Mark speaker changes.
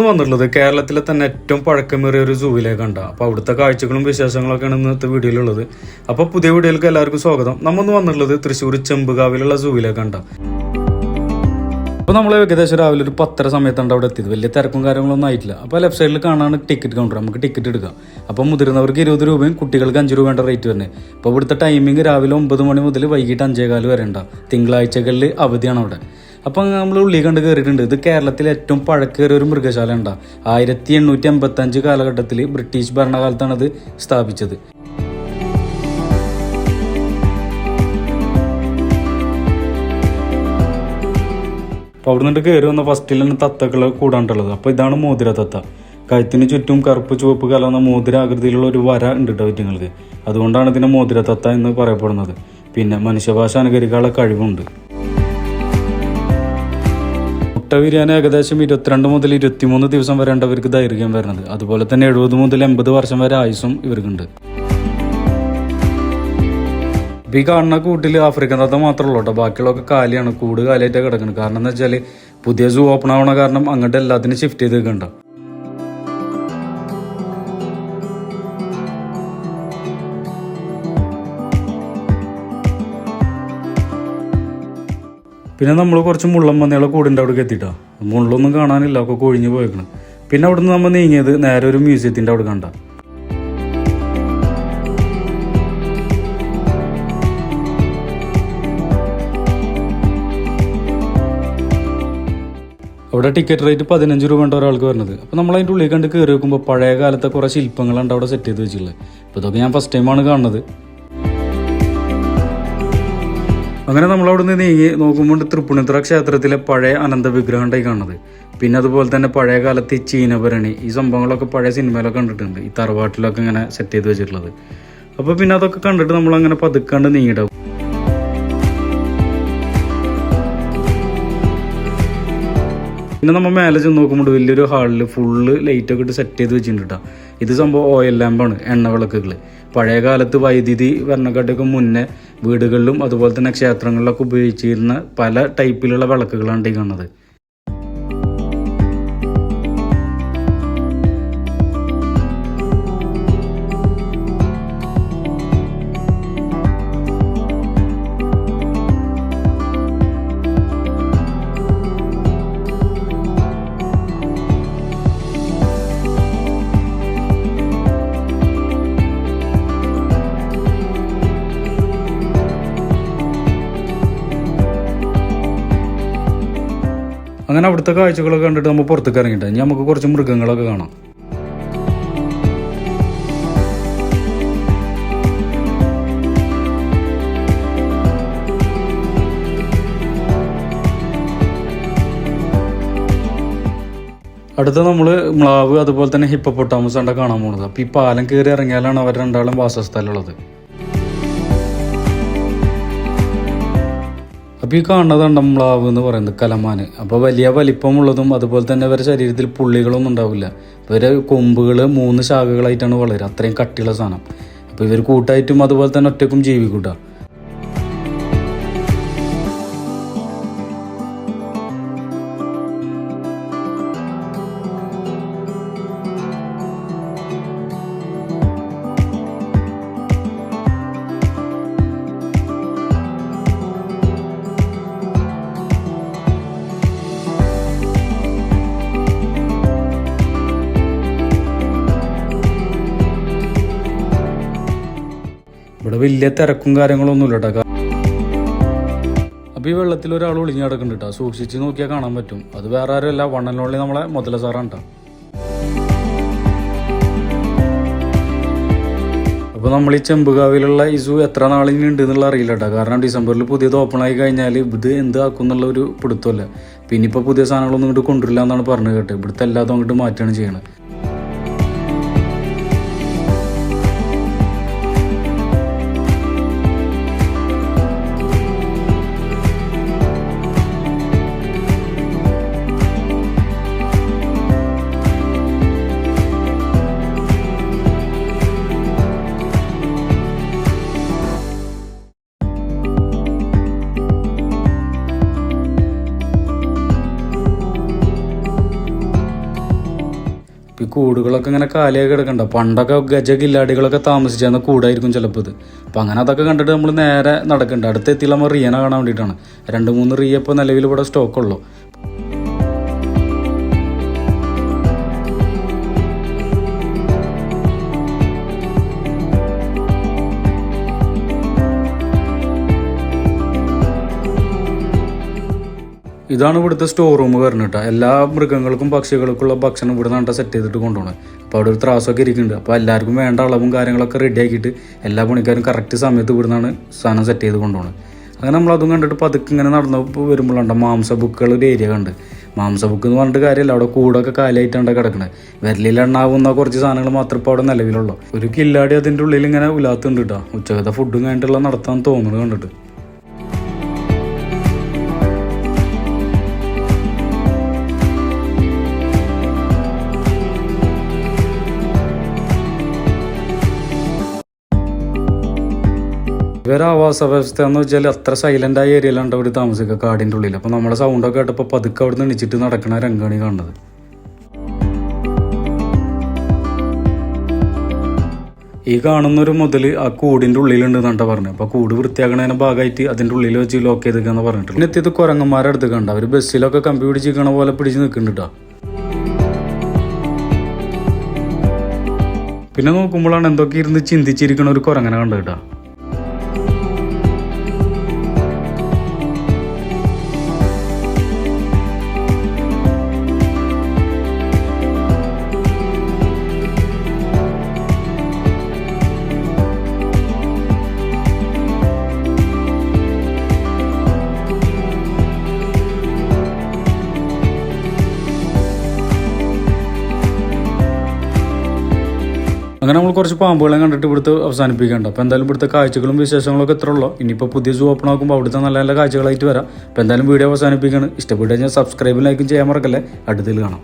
Speaker 1: വന്നിട്ടുള്ളത് കേരളത്തിലെ തന്നെ ഏറ്റവും പഴക്കമേറിയ ഒരു സൂവിലേക്കാണ്. അപ്പോൾ അവിടുത്തെ കാഴ്ചകളും വിശേഷങ്ങളൊക്കെയാണ് ഇന്നത്തെ വീഡിയോയിലുള്ളത്. അപ്പോൾ പുതിയ വീഡിയോയിലേക്ക് എല്ലാവർക്കും സ്വാഗതം. നമ്മൾ വന്നിട്ടുള്ളത് തൃശ്ശൂർ ചെമ്പുകാവിലുള്ള സൂവിലേക്കാണ്. അപ്പോൾ നമ്മൾ ഏകദേശം രാവിലെ ഒരു 10:30 സമയത്താണ് അവിടെ എത്തിയത്. വലിയ തിരക്കും കാര്യങ്ങളൊന്നും ആയിട്ടില്ല. അപ്പോൾ ലെഫ്റ്റ് സൈഡിൽ കാണാണ് ടിക്കറ്റ് കൗണ്ടർ, നമുക്ക് ടിക്കറ്റ് എടുക്കാം. അപ്പോൾ മുതിർന്നവർക്ക് 20 രൂപയും കുട്ടികൾക്ക് 5 രൂപേണ്ട റേറ്റ് വരുന്നത്. അപ്പോൾ ഇവിടുത്തെ ടൈമിംഗ് രാവിലെ 9 മണി മുതൽ വൈകിട്ട് 5:15 വരെ ഉണ്ടാവും. തിങ്കളാഴ്ചകളിൽ അവധിയാണ് അവിടെ. അപ്പം നമ്മൾ ഉള്ളി കണ്ട് കയറിയിട്ടുണ്ട്. ഇത് കേരളത്തിലെ ഏറ്റവും പഴക്കേറിയ ഒരു മൃഗശാല ഉണ്ടാവും. 1885 കാലഘട്ടത്തിൽ ബ്രിട്ടീഷ് ഭരണകാലത്താണ് അത് സ്ഥാപിച്ചത്. അപ്പോൾ അവിടെ നിന്നിട്ട് കയറി വന്ന ഫസ്റ്റിൽ തന്നെ തത്തക്കളെ കൂടാണ്ടുള്ളത്. അപ്പോൾ ഇതാണ് മോതിര തത്ത. കഴുത്തിന് ചുറ്റും കറുപ്പ് ചുവപ്പ് കലർന്ന മോതിര ആകൃതിയിലുള്ള ഒരു വര ഉണ്ട് കേട്ടോ ഇവറ്റുങ്ങൾക്ക്. അതുകൊണ്ടാണ് ഇതിനെ മോതിര തത്ത എന്ന് പറയപ്പെടുന്നത്. പിന്നെ മനുഷ്യഭാഷ അനുകരിക്കാനുള്ള കഴിവുണ്ട്. മുട്ട വിരിയാൻ ഏകദേശം 22 മുതൽ 23 ദിവസം വരെ ഇവർക്ക് ദൈർഘ്യം വരുന്നത്. അതുപോലെ തന്നെ 70 മുതൽ 80 വർഷം വരെ ആയുസ്സും ഇവർക്കുണ്ട്. ഈ കാണുന്ന കൂട്ടിൽ ആഫ്രിക്കൻ തത്ത മാത്രമേ ഉള്ളൂ കേട്ടോ. ബാക്കിയുള്ളതൊക്കെ കാലിയാണ്, കൂട് കാലിയായിട്ട് കിടക്കുന്നത്. കാരണം എന്താ വെച്ചാൽ പുതിയ സൂ ഓപ്പൺ ആവണ കാരണം അങ്ങോട്ട് എല്ലാത്തിനും ഷിഫ്റ്റ് ചെയ്ത് വെക്കണ്ട. പിന്നെ നമ്മൾ കുറച്ച് മുള്ളം പന്നികളെ കൂടിൻ്റെ അവിടേക്ക് എത്തിയിട്ടാ. മുള്ളൊന്നും കാണാനില്ല, ഒക്കെ കൊഴിഞ്ഞ് പോയേക്കണം. പിന്നെ അവിടെ നിന്ന് നമ്മൾ നീങ്ങിയത് നേരെ ഒരു മ്യൂസിയത്തിൻ്റെ അവിടെ കണ്ട. അവിടെ ടിക്കറ്റ് റേറ്റ് 15 രൂപ ഉണ്ട് ഒരാൾക്ക് വരുന്നത്. അപ്പോൾ നമ്മൾ അതിൻ്റെ ഉള്ളിൽ കണ്ട് കയറി വെക്കുമ്പോൾ പഴയ കാലത്തെ കുറേ ശില്പങ്ങളുണ്ട് അവിടെ സെറ്റ് ചെയ്ത് വെച്ചിട്ടുള്ളത്. അപ്പോൾ ഇതൊക്കെ ഞാൻ ഫസ്റ്റ് ടൈമാണ് കാണുന്നത്. അങ്ങനെ നമ്മളവിടെ നിന്ന് നീങ്ങി നോക്കുമ്പോൾ തൃപ്പൂണിത്തുറ ക്ഷേത്രത്തിലെ പഴയ അനന്ത വിഗ്രഹം ഉണ്ടായി കാണുന്നത്. പിന്നെ അതുപോലെ തന്നെ പഴയ കാലത്ത് ഈ ചീനഭരണി, ഈ സംഭവങ്ങളൊക്കെ പഴയ സിനിമയിലൊക്കെ കണ്ടിട്ടുണ്ട്. ഈ തറവാട്ടിലൊക്കെ ഇങ്ങനെ സെറ്റ് ചെയ്ത് വെച്ചിട്ടുള്ളത്. അപ്പോൾ പിന്നെ അതൊക്കെ കണ്ടിട്ട് നമ്മളങ്ങനെ പതുക്കാണ്ട് നീങ്ങിയിടാവും. പിന്നെ നമ്മൾ മേലെ ചെന്ന് നോക്കുമ്പോൾ വലിയൊരു ഹാളിൽ ഫുള്ള് ലൈറ്റൊക്കെ ഇട്ട് സെറ്റ് ചെയ്ത് വെച്ചിട്ടുണ്ട്. ഇത് സംഭവം ഓയിൽ ലാമ്പാണ്, എണ്ണ വിളക്കുകൾ. പഴയ കാലത്ത് വൈദ്യുതി വരണക്കാട്ടൊക്കെ മുന്നേ വീടുകളിലും അതുപോലെ തന്നെ ക്ഷേത്രങ്ങളിലൊക്കെ ഉപയോഗിച്ചിരുന്ന പല ടൈപ്പിലുള്ള വിളക്കുകളാണ് ഈ കാണുന്നത്. അങ്ങനെ അവിടുത്തെ കാഴ്ചകളൊക്കെ കണ്ടിട്ട് നമ്മൾ പുറത്തേക്ക് ഇറങ്ങിയിട്ട് ഇനി നമുക്ക് കുറച്ച് മൃഗങ്ങളൊക്കെ കാണാം. അടുത്ത നമ്മൾ മ്ലാവ് അതുപോലെ തന്നെ ഹിപ്പോപ്പൊട്ടാമസ് ആണ് കാണാൻ പോകുന്നത്. അപ്പോൾ ഈ പാലം കയറി ഇറങ്ങിയാലാണ് അവർ രണ്ടാളും വാസസ്ഥലമുള്ളത്. അപ്പോൾ ഈ കാണുന്നതാണ് മ്ലാവ് എന്ന് പറയുന്നത്, കലമാന്. അപ്പോൾ വലിയ വലിപ്പമുള്ളതും അതുപോലെ തന്നെ ഇവരുടെ ശരീരത്തിൽ പുള്ളികളൊന്നും ഉണ്ടാവില്ല. ഇവരെ കൊമ്പുകൾ 3 ശാഖകളായിട്ടാണ് വളരുക, അത്രയും കട്ടിയുള്ള സാധനം. അപ്പോൾ ഇവർ കൂട്ടായിട്ടും അതുപോലെ തന്നെ ഒറ്റക്കും ജീവിക്കൂട്ട. ഇവിടെ വലിയ തിരക്കും കാര്യങ്ങളൊന്നും ഇല്ല കേട്ടോ. അപ്പോൾ ഈ വെള്ളത്തിൽ ഒരാൾ ഒളിഞ്ഞു കിടക്കുന്നുണ്ട് കേട്ടോ. സൂക്ഷിച്ച് നോക്കിയാൽ കാണാൻ പറ്റും. അത് വേറെ ആരുമല്ല, വൺ ആൻഡ് ഓൺലി നമ്മളെ മുതല സാറാണ് കേട്ടോ. അപ്പോൾ നമ്മൾ ഈ ചെമ്പുകാവിലുള്ള ഈ സൂ എത്ര നാളിനി ഉണ്ട് എന്നുള്ള അറിയില്ല കേട്ടോ. കാരണം ഡിസംബറിൽ പുതിയത് ഓപ്പൺ ആയി കഴിഞ്ഞാൽ ഇത് എന്താക്കും എന്നുള്ള ഒരു പിടുത്തമല്ല. പിന്നെ ഇപ്പോൾ പുതിയ സാധനങ്ങളൊന്നും ഇങ്ങോട്ട് കൊണ്ടുവരില്ല എന്നാണ് പറഞ്ഞത് കേട്ടോ. ഇവിടുത്തെ എല്ലാതും അങ്ങോട്ട് മാറ്റുകയാണ് ചെയ്യണത്. ഈ കൂടുകളൊക്കെ ഇങ്ങനെ കാലിയായി കിടക്കണ്ട. പണ്ടൊക്കെ ഗജകില്ലാടികളൊക്കെ താമസിച്ചിരുന്ന കൂടായിരിക്കും ചിലപ്പോൾ ഇത്. അപ്പം അങ്ങനെ അതൊക്കെ കണ്ടിട്ട് നമ്മൾ നേരെ നടക്കണ്ട. അടുത്തെത്തിയുള്ള നമ്മൾ റിയനെ കാണാൻ വേണ്ടിയിട്ടാണ്. 2-3 റിയ ഇപ്പോൾ നിലവിൽ ഇവിടെ സ്റ്റോക്കുള്ളൂ. ഇതാണ് ഇവിടുത്തെ സ്റ്റോർ റൂം വരുന്നിട്ട്. എല്ലാ മൃഗങ്ങൾക്കും പക്ഷികൾക്കുള്ള ഭക്ഷണം ഇവിടെ നിന്നാണ് സെറ്റ് ചെയ്തിട്ട് കൊണ്ടുപോകണം. അപ്പോൾ അവിടെ ഒരു ത്രാസൊക്കെ ഇരിക്കുന്നുണ്ട്. അപ്പോൾ എല്ലാവർക്കും വേണ്ട അളവും കാര്യങ്ങളൊക്കെ റെഡി ആക്കിയിട്ട് എല്ലാ പണിക്കാരും കറക്റ്റ് സമയത്ത് ഇവിടെ നിന്നാണ് സാധനം സെറ്റ് ചെയ്ത് കൊണ്ടുപോകണം. അങ്ങനെ നമ്മളതും കണ്ടിട്ട് പതുക്കെ ഇങ്ങനെ നടന്നു വരുമ്പോഴുണ്ട് മാംസ ബുക്കുകൾ ഒരു ഏരിയ കണ്ട്. മാംസ ബുക്ക് എന്ന് പറഞ്ഞിട്ട് കാര്യമില്ല, അവിടെ കൂടൊക്കെ കാലിയായിട്ടാണ് കിടക്കണത്. വിരലിലെണ്ണാവുന്ന കുറച്ച് സാധനങ്ങൾ മാത്രമേ ഇപ്പോൾ അവിടെ നിലവിലുള്ളൂ. ഒരു കില്ലാടി അതിൻ്റെ ഉള്ളിൽ ഇങ്ങനെ ഉലാത്തുണ്ട് കേട്ടോ. ഉച്ചകത്തെ ഫുഡും കഴിഞ്ഞിട്ടുള്ള നടത്താൻ തോന്നുന്നത് കണ്ടിട്ട്. ഇവരെ ആവാസ വ്യവസ്ഥ എന്ന് വെച്ചാൽ അത്ര സൈലന്റ് ആയ ഏരിയയിലാണ് അവർ താമസിക്കുക, കാടിൻ്റെ ഉള്ളിൽ. അപ്പോൾ നമ്മുടെ സൗണ്ടൊക്കെ കേട്ടപ്പോൾ പതുക്കെ അവിടെ നിന്ന് എണിച്ചിട്ട് നടക്കണ രംഗാണ് കാണുന്നത്. ഈ കാണുന്നൊരു മുതൽ ആ കൂടിൻ്റെ ഉള്ളിലുണ്ട് എന്നാണ് പറഞ്ഞത്. അപ്പോൾ കൂട് വൃത്തിയാക്കണതിൻ്റെ ഭാഗമായിട്ട് അതിൻ്റെ ഉള്ളിൽ വെച്ച് ലോക്ക് ചെയ്തേക്കാന്ന് പറഞ്ഞിട്ട്. പിന്നെ എത്തിയത് കുരങ്ങന്മാരെ അടുത്ത് കണ്ട. അവർ ബസ്സിലൊക്കെ കമ്പി പിടിച്ചിരിക്കണ പോലെ പിടിച്ച് നിൽക്കുന്നുണ്ട്. പിന്നെ നോക്കുമ്പോഴാണ് എന്തൊക്കെ ഇരുന്ന് ചിന്തിച്ചിരിക്കണ ഒരു കുരങ്ങനെ കണ്ടു കേട്ടോ. അങ്ങനെ നമ്മൾ കുറച്ച് പാമ്പുകളെ കണ്ടിട്ട് ഇവിടുത്തെ അവസാനിപ്പിക്കേണ്ട. അപ്പോൾ എന്തായാലും ഇവിടുത്തെ കാഴ്ചകളും വിശേഷങ്ങളൊക്കെ ഇത്ര ഉള്ളൂ. ഇനിയിപ്പോൾ പുതിയ സൂ ഓപ്പൺ ആക്കുമ്പോൾ അവിടുത്തെ നല്ല നല്ല കാഴ്ചകളായിട്ട് വരാം. അപ്പോൾ എന്തായാലും വീഡിയോ അവസാനിപ്പിക്കുകയാണ്. ഇഷ്ടപ്പെട്ടു കഴിഞ്ഞാൽ സബ്സ്ക്രൈബും ലൈക്കും ചെയ്യാൻ മറക്കല്ലേ. അടുത്തതിൽ കാണാം.